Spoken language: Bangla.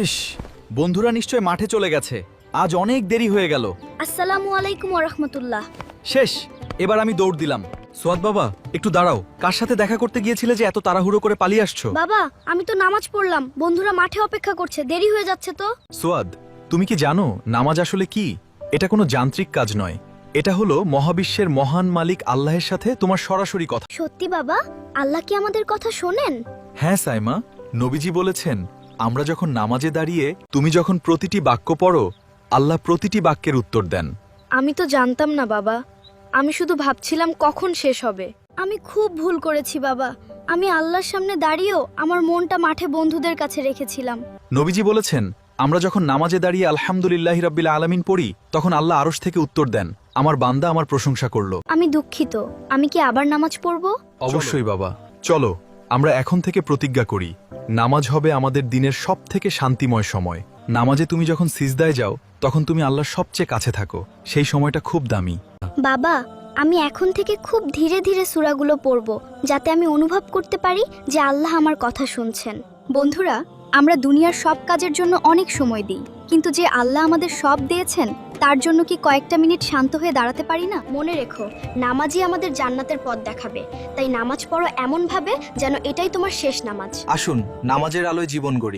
ইস, বন্ধুরা নিশ্চয় মাঠে চলে গেছে। আজ অনেক দেরি হয়ে গেল। আসসালামু আলাইকুম ওয়া রাহমাতুল্লাহ। শেষ। এবার আমি দৌড় দিলাম। সোয়াদ বাবা, একটু দাঁড়াও। কার সাথে দেখা করতে গিয়েছিলে যে এত তাড়াহুড়ো করে পালিয়ে আসছো? বাবা, আমি তো নামাজ পড়লাম, বন্ধুরা মাঠে অপেক্ষা করছে, দেরি হয়ে যাচ্ছে তো। সোয়াদ, তুমি কি জানো নামাজ আসলে কি? এটা কোনো যান্ত্রিক কাজ নয়। এটা হলো মহাবিশ্বের মহান মালিক আল্লাহের সাথে তোমার সরাসরি কথা। সত্যি বাবা? আল্লাহ কি আমাদের কথা শোনেন? হ্যাঁ সাইমা, নবীজি বলেছেন, আমরা যখন নামাজে দাঁড়িয়ে তুমি যখন প্রতিটি বাক্য পড়ো, আল্লাহ প্রতিটি বাক্যের উত্তর দেন। আমি তো জানতাম না বাবা, আমি শুধু ভাবছিলাম কখন শেষ হবে। আমি খুব ভুল করেছি বাবা। আমি আল্লাহর সামনে দাঁড়িয়েও আমার মনটা মাঠে বন্ধুদের কাছে রেখেছিলাম। নবীজি বলেছেন, আমরা যখন নামাজে দাঁড়িয়ে আলহামদুলিল্লাহি রাব্বিল আলামিন পড়ি, তখন আল্লাহ আরশ থেকে উত্তর দেন, আমার বান্দা আমার প্রশংসা করলো। আমি দুঃখিত, আমি কি আবার নামাজ পড়ব? অবশ্যই বাবা, চলো আমরা এখন থেকে প্রতিজ্ঞা করি, নামাজ হবে আমাদের দিনের সবথেকে শান্তিময় সময়। নামাজে তুমি যখন সিজদায় যাও, তখন তুমি আল্লাহর সবচেয়ে কাছে থাকো। সেই সময়টা খুব দামি। বাবা, আমি এখন থেকে খুব ধীরে ধীরে সূরাগুলো পড়ব, যাতে আমি অনুভব করতে পারি যে আল্লাহ আমার কথা শুনছেন। বন্ধুরা, আমরা দুনিয়ার সব কাজের জন্য অনেক সময় দিই, কিন্তু যে আল্লাহ আমাদের সব দিয়েছেন তার জন্য কি কয়েকটা মিনিট শান্ত হয়ে দাঁড়াতে পারি না? মনে রেখো, নামাজই আমাদের জান্নাতের পথ দেখাবে। তাই নামাজ পড়ো এমন ভাবে যেন এটাই তোমার শেষ নামাজ। আসুন নামাজের আলোয় জীবন গড়ি।